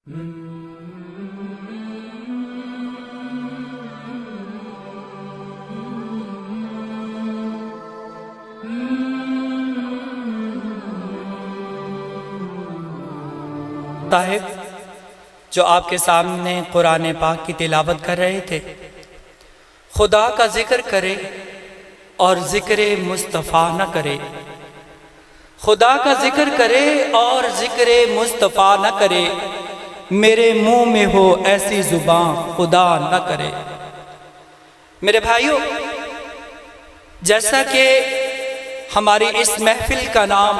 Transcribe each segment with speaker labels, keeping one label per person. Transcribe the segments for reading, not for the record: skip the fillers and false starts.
Speaker 1: صاحب جو آپ کے سامنے قرآن پاک کی تلاوت کر رہے تھے، خدا کا ذکر کرے اور ذکر مصطفیٰ نہ کرے، خدا کا ذکر کرے اور ذکر مصطفیٰ نہ کرے، میرے منہ میں ہو ایسی زبان خدا نہ کرے۔ میرے بھائیوں، جیسا کہ ہماری اس محفل کا نام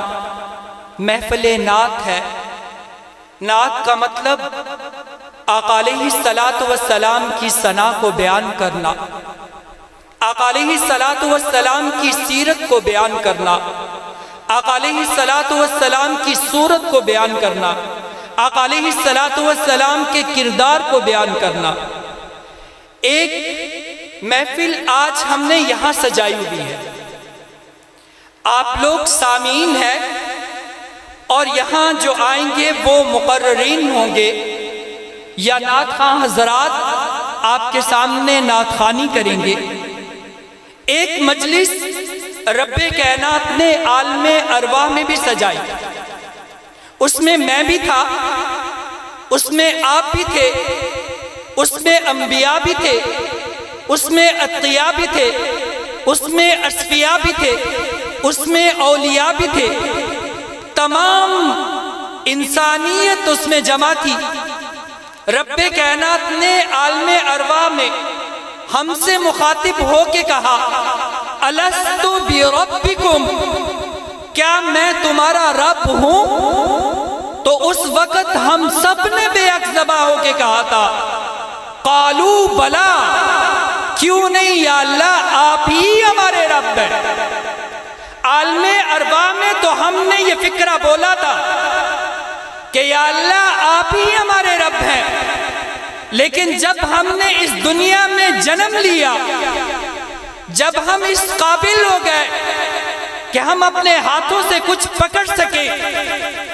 Speaker 1: محفل نعت ہے، نعت کا مطلب آقا علیہ السلام کی ثنا کو بیان کرنا، آقا علیہ السلام کی سیرت کو بیان کرنا، آقا علیہ السلام کی صورت کو بیان کرنا، آقا علیہ السلام کے کردار کو بیان کرنا۔ ایک محفل آج ہم نے یہاں سجائی ہوئی ہے، آپ لوگ سامعین ہیں اور یہاں جو آئیں گے وہ مقررین ہوں گے یا نعت خواں حضرات آپ کے سامنے نعت خوانی کریں گے۔ ایک مجلس رب کائنات نے عالم ارواح میں بھی سجائی، اس میں میں بھی تھا، اس میں آپ بھی تھے، اس میں انبیاء بھی تھے، اس میں اتقیاء بھی تھے، اس میں اصفیاء بھی تھے، اس میں اولیاء بھی تھے، تمام انسانیت اس میں جمع تھی۔ رب کائنات نے عالم ارواح میں ہم سے مخاطب ہو کے کہا، الست بربکم، کیا میں تمہارا رب ہوں؟ تو اس وقت ہم سب نے بے یک زباں ہو کے کہا تھا، قالوا بلا، کیوں نہیں یا اللہ، آپ ہی ہمارے رب ہیں۔ عالم ارواح میں تو ہم نے یہ فکرہ بولا تھا کہ یا اللہ آپ ہی ہمارے رب ہیں، لیکن جب ہم نے اس دنیا میں جنم لیا، جب ہم اس قابل ہو گئے کہ ہم اپنے ہاتھوں سے کچھ پکڑ سکے،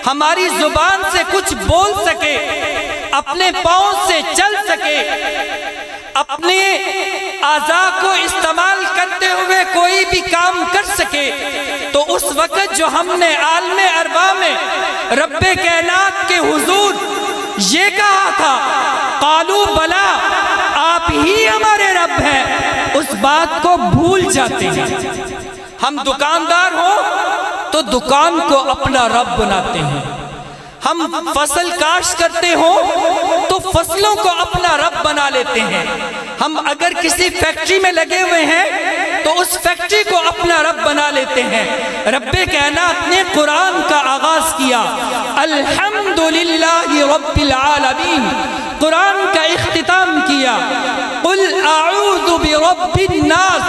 Speaker 1: ہماری زبان سے کچھ بول سکے، اپنے پاؤں سے چل سکے، اپنے اعضاء کو استعمال کرتے ہوئے کوئی بھی کام کر سکے، تو اس وقت جو ہم نے عالم ارواح میں رب کائنات کے حضور یہ کہا تھا، قالوا بلا، آپ ہی ہمارے رب ہیں، اس بات کو بھول جاتے ہیں۔ ہم دکاندار ہوں تو دکان کو اپنا رب بناتے ہیں، ہم فصل کاشت کرتے ہوں تو فصلوں کو اپنا رب بنا لیتے ہیں، ہم اگر کسی فیکٹری میں لگے ہوئے ہیں تو اس فیکٹری کو اپنا رب بنا لیتے ہیں۔ رب کائنات نے قرآن کا آغاز کیا، الحمدللہ رب العالمین، قرآن کا اختتام کیا، قل اعوذ برب الناس،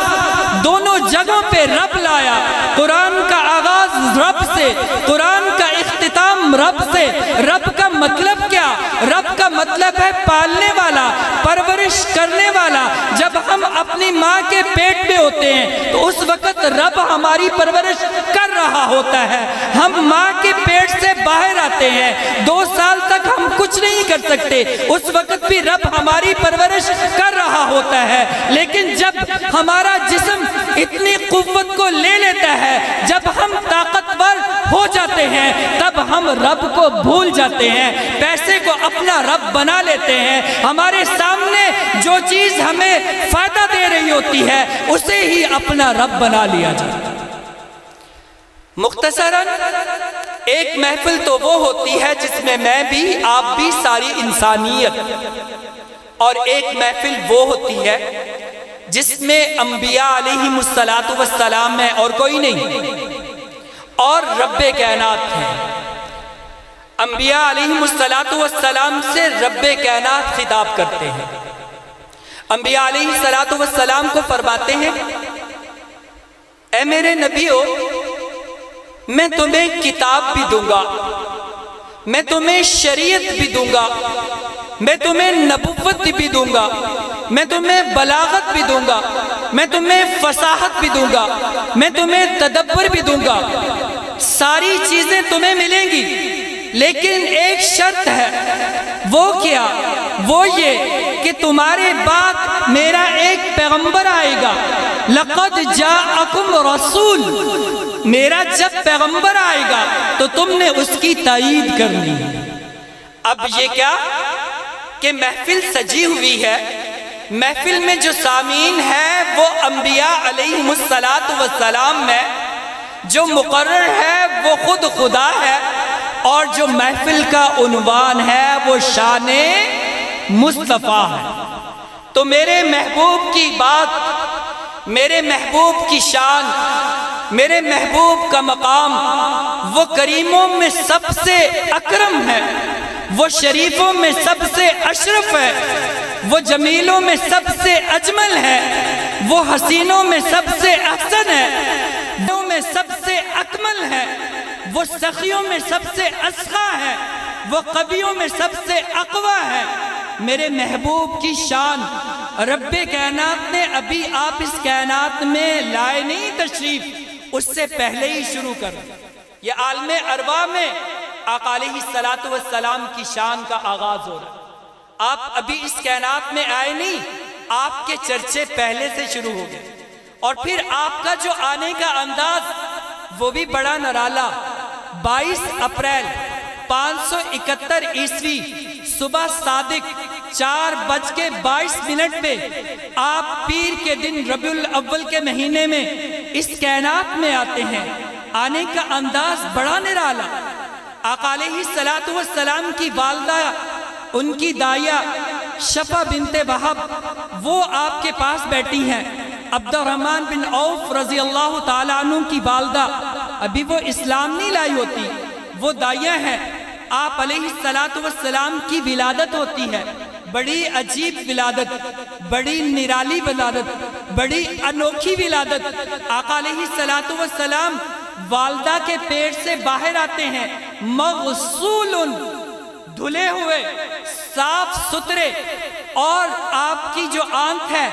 Speaker 1: دونوں جگہوں پہ رب لایا، قرآن کا آغاز رب سے، قرآن کا اختتام رب سے۔ رب کا مطلب کیا؟ رب کا مطلب ہے پالنے والا، پرورش کرنے والا۔ جب ہم اپنی ماں کے پیٹ میں ہوتے ہیں تو اس وقت رب ہماری پرورش کر رہا ہوتا ہے، ہم ماں کے پیٹ سے باہر آتے ہیں، 2 سال تک ہم کچھ نہیں کر سکتے، اس وقت بھی رب ہماری پرورش کر رہا ہوتا ہے۔ لیکن جب ہمارا جسم اتنی قوت کو لے لیتا ہے، جب ہم طاقتور ہو جاتے ہیں، تب ہم رب کو بھول جاتے ہیں، پیسے کو اپنا رب بنا لیتے ہیں۔ ہمارے سامنے جو چیز ہمیں فائدہ دے رہی ہوتی ہے اسے ہی اپنا رب بنا لیا جاتا ہے۔ مختصراً ایک محفل تو وہ ہوتی ہے جس میں میں بھی، آپ بھی، ساری انسانیت، اور ایک محفل وہ ہوتی ہے جس میں انبیاء علیہم السلام ہے اور کوئی نہیں، اور رب کائنات ہے۔ انبیاء علیہم السلام سے رب کائنات خطاب کرتے ہیں۔ انبیاء علیہ السلام کو فرماتے ہیں، اے میرے نبیو، میں تمہیں کتاب بھی دوں گا، میں تمہیں شریعت بھی دوں گا، میں تمہیں نبوت بھی دوں گا، میں تمہیں بلاغت بھی دوں گا، میں تمہیں فصاحت بھی دوں گا، میں تمہیں تدبر بھی دوں گا، ساری چیزیں تمہیں ملیں گی، لیکن ایک شرط ہے، وہ کیا؟ وہ یہ کہ تمہارے بعد میرا ایک پیغمبر آئے گا، لقد جاءکم رسول، میرا جب پیغمبر آئے گا تو تم نے اس کی تائید کرنی۔ اب یہ کیا کہ محفل سجی ہوئی ہے، محفل میں جو سامعین ہے وہ انبیاء علیہم السلام ہے، جو مقرر ہے وہ خود خدا ہے، اور جو محفل کا عنوان ہے وہ شان مصطفیٰ ہے۔ تو میرے محبوب کی بات، میرے محبوب کی شان، میرے محبوب کا مقام وہ کریموں میں سب سے اکرم ہے، وہ شریفوں میں سب سے اشرف ہے، وہ جمیلوں میں سب سے اجمل ہے، وہ حسینوں میں سب سے احسن ہے، وہ میں سب سے اکمل ہے، وہ سخیوں میں سب سے اسخا ہے، وہ قویوں میں سب سے اقوی ہے۔ میرے محبوب کی شان رب کائنات نے ابھی آپ اس کائنات میں لائے نہیں تشریف، اس سے پہلے ہی شروع کر یہ عالم ارواح میں آقا علیہ السلام کی شان کا آغاز ہو رہا ہے۔ آپ ابھی اس کائنات میں آئے نہیں، آپ کے چرچے پہلے سے شروع ہو گئے، اور پھر آپ کا جو آنے کا انداز وہ بھی بڑا نرالا۔ 22 اپریل 571 عیسوی صبح صادق 4:22 پہ آپ پیر کے دن ربیع الاول کے مہینے میں اس کائنات میں آتے ہیں۔ آنے کا انداز بڑا نرالا۔ آقا علیہ السلام کی والدہ، ان کی دائیا شفا بنت وہب، وہ آپ کے پاس بیٹھی ہیں۔ عبد الرحمن بن عوف رضی اللہ تعالیٰ عنہ کی والدہ، ابھی وہ اسلام نہیں لائی ہوتی، وہ دائیا ہیں۔ آپ علیہ السلام کی ولادت ہوتی ہے، بڑی عجیب ولادت، بڑی نرالی ولادت، بڑی انوکھی ولادت۔ آقا علیہ السلام والدہ کے پیٹ سے باہر آتے ہیں، مغسول، دھلے ہوئے، صاف ستھرے، اور آپ کی جو آنکھ ہے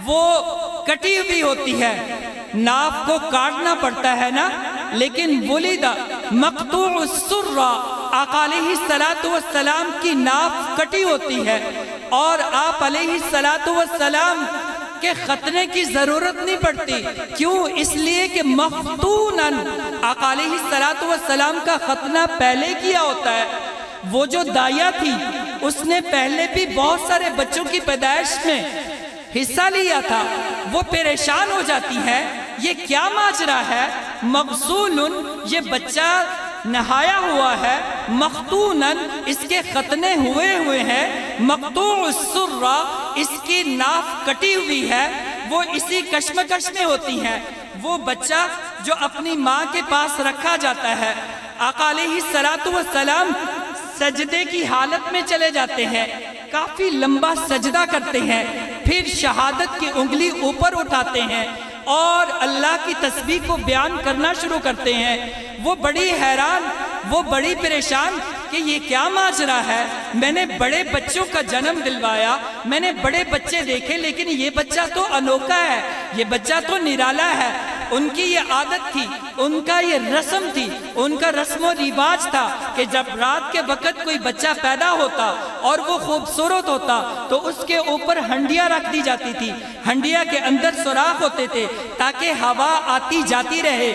Speaker 1: وہ کٹی ہوئی ہوتی ہے، ناف کو کاٹنا پڑتا ہے نا، لیکن ولیدہ مقطوع السرہ، آقا علیہ السلام کی ناف کٹی ہوتی ہے، اور آپ علیہ السلام کے ختنے کی ضرورت نہیں پڑتی۔ کیوں؟ اس لیے کہ مختوناً آقا علیہ السلام کا ختنہ پہلے کیا ہوتا ہے۔ وہ جو دائیا تھی اس نے پہلے بھی بہت سارے بچوں کی پیدائش میں حصہ لیا تھا، وہ پریشان ہو جاتی ہے، یہ کیا ماجرا ہے؟ مغسول، یہ بچہ نہایا ہوا ہے، مختوناً، اس کے ختنے ہوئے ہیں، مقطوع السرہ، اس کی ناف کٹی ہوئی ہے، وہ اسی کشمکش میں ہوتی ہیں۔ وہ بچہ جو اپنی ماں کے پاس رکھا جاتا ہے، آقا علیہ السلام سجدے کی حالت میں چلے جاتے ہیں، کافی لمبا سجدہ کرتے ہیں، پھر شہادت کی انگلی اوپر اٹھاتے ہیں اور اللہ کی تسبیح کو بیان کرنا شروع کرتے ہیں۔ وہ بڑی حیران، وہ بڑی پریشان کہ یہ کیا ماجرا ہے، میں نے بڑے بچوں کا جنم دلوایا، میں نے بڑے بچے دیکھے، لیکن یہ بچہ تو انوکھا ہے، یہ بچہ تو نرالا ہے۔ ان کی یہ عادت تھی، ان کا یہ رسم تھی، ان کا رسم و رواج تھا کہ جب رات کے وقت کوئی بچہ پیدا ہوتا اور وہ خوبصورت ہوتا تو اس کے اوپر ہنڈیاں رکھ دی جاتی تھی، ہنڈیا کے اندر سوراخ ہوتے تھے تاکہ ہوا آتی جاتی رہے۔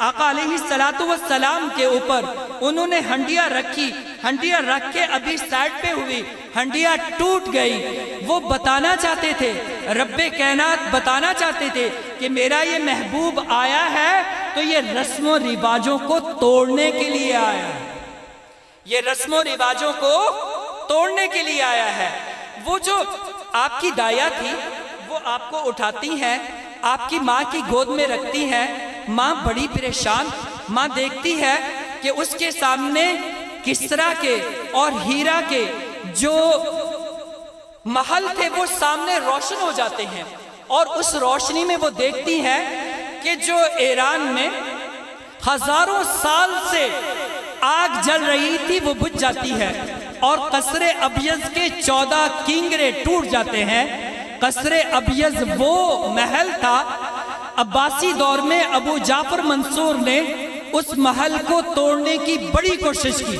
Speaker 1: آقا علیہ السلام کے اوپر انہوں نے ہنڈیا رکھی، ہنڈیا رکھ کے ابھی سائڈ پہ ہوئی، ہنڈیا ٹوٹ گئی۔ وہ بتانا چاہتے تھے، رب کائنات بتانا چاہتے تھے کہ میرا یہ محبوب آیا ہے تو یہ رسم و رواجوں کو توڑنے کے لیے آیا ہے، یہ رسم و رواجوں کو توڑنے کے لیے آیا ہے۔ وہ جو آپ کی دائیا تھی وہ آپ کو اٹھاتی ہیں، آپ کی ماں کی گود میں رکھتی ہیں، ماں بڑی پریشان، ماں دیکھتی ہے کہ اس کے سامنے کسرا کے اور ہیرا کے جو محل تھے وہ سامنے روشن ہو جاتے ہیں، اور اس روشنی میں وہ دیکھتی ہے کہ جو ایران میں ہزاروں سال سے آگ جل رہی تھی وہ بجھ جاتی ہے، اور قصر ابیض کے 14 کنگرے ٹوٹ جاتے ہیں۔ قصر ابیض وہ محل تھا، عباسی دور میں ابو جعفر منصور نے اس محل کو توڑنے کی بڑی کوشش کی،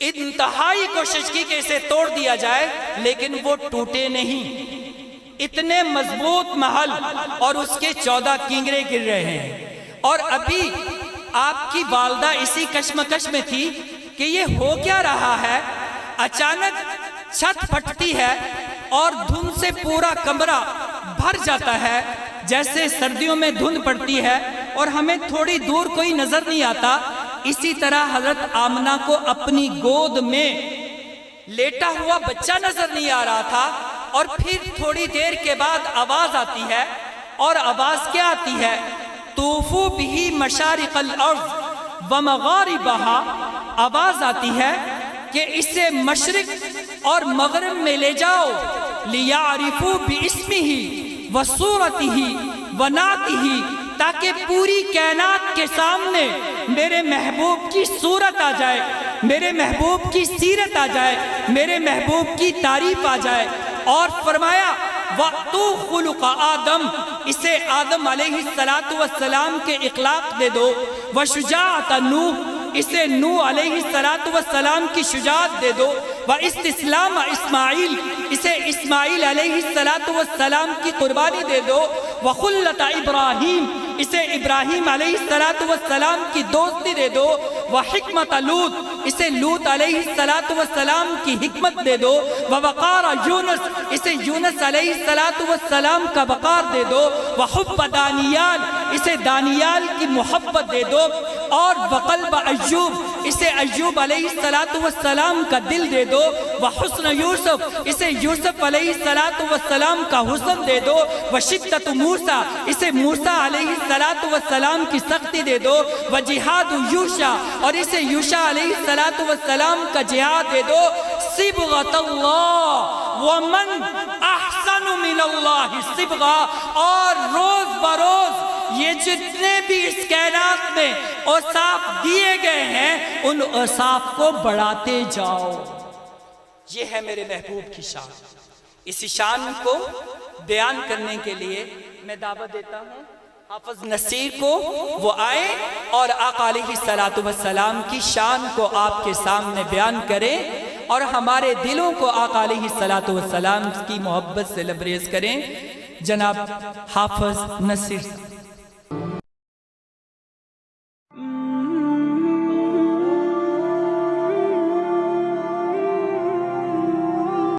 Speaker 1: انتہائی کوشش کی کہ اسے توڑ دیا جائے، لیکن وہ ٹوٹے نہیں۔ اتنے مضبوط محل اور اس کے 14 کنگرے گر رہے ہیں، اور ابھی آپ کی والدہ اسی کشمکش میں تھی کہ یہ ہو کیا رہا ہے۔ اچانک چھت پھٹتی ہے اور دھند سے پورا کمرہ بھر جاتا ہے، جیسے سردیوں میں دھند پڑتی ہے اور ہمیں تھوڑی دور کوئی نظر نہیں آتا، اسی طرح حضرت آمنہ کو اپنی گود میں لیٹا ہوا بچہ نظر نہیں آ رہا تھا۔ اور پھر تھوڑی دیر کے بعد آواز آتی ہے، اور آواز کیا آتی ہے؟ طوفو بہ مشارق الارض ومغاربہا، آواز آتی ہے کہ اسے مشرق اور مغرب میں لے جاؤ، لیعرفوا باسمہ وصورتہ ونعتہ، تاکہ پوری کائنات کے سامنے میرے محبوب کی صورت آ جائے، میرے محبوب کی سیرت آ جائے، میرے محبوب کی تعریف آ جائے۔ اور فرمایا وَأْتُوا خُلُقَ آدم، اسے آدم علیہ السلام کے اخلاق دے دو، وَشُجَاعَةَ نوح، اسے نوح علیہ السلام کی شجاعت دے دو، وَإِسْتِسْلَامَ اسماعیل، اسے اسماعیل علیہ السلام کی قربانی دے دو، وَخُلَّةَ ابراہیم، اسے ابراہیم علیہ السلام کی دوستی دے دو، وَحِکْمَةَ لوط، اسے لوط علیہ السلام کی حکمت دے دو، وَوَقَارَ یونس، اسے یونس علیہ السلام کا وقار دے دو، وَحُبَّ دانیال، اسے دانیال کی محبت دے دو، اور وَقَلْبَ ایوب، اسے ایوب علیہ السلام کا دل دے دو، وَحُسْنَ یوسف، اسے یوسف علیہ السلام کا حسن دے دو، وَشِدَّةُ موسیٰ، اسے موسیٰ علیہ السلام کی سختی دے دو، وَجِہَادُ یوشع، اور اسے یوشع علیہ السلام کا جہاد دے دو۔ صبغۃ اللہ ومن احسن من اللہ صبغہ، اور روز بروز یہ جتنے بھی اس کائنات میں اوصاف دیے گئے ہیں ان اوصاف کو بڑھاتے جاؤ۔ یہ ہے میرے محبوب کی شان۔ اسی شان کو بیان کرنے کے لیے میں دعوت دیتا ہوں حافظ نصیر کو، وہ آئے اور آقا علیہ السلام کی شان کو آپ کے سامنے بیان کریں، اور ہمارے دلوں کو آقا علیہ السلام کی محبت سے لبریز کریں۔ جناب حافظ نصیر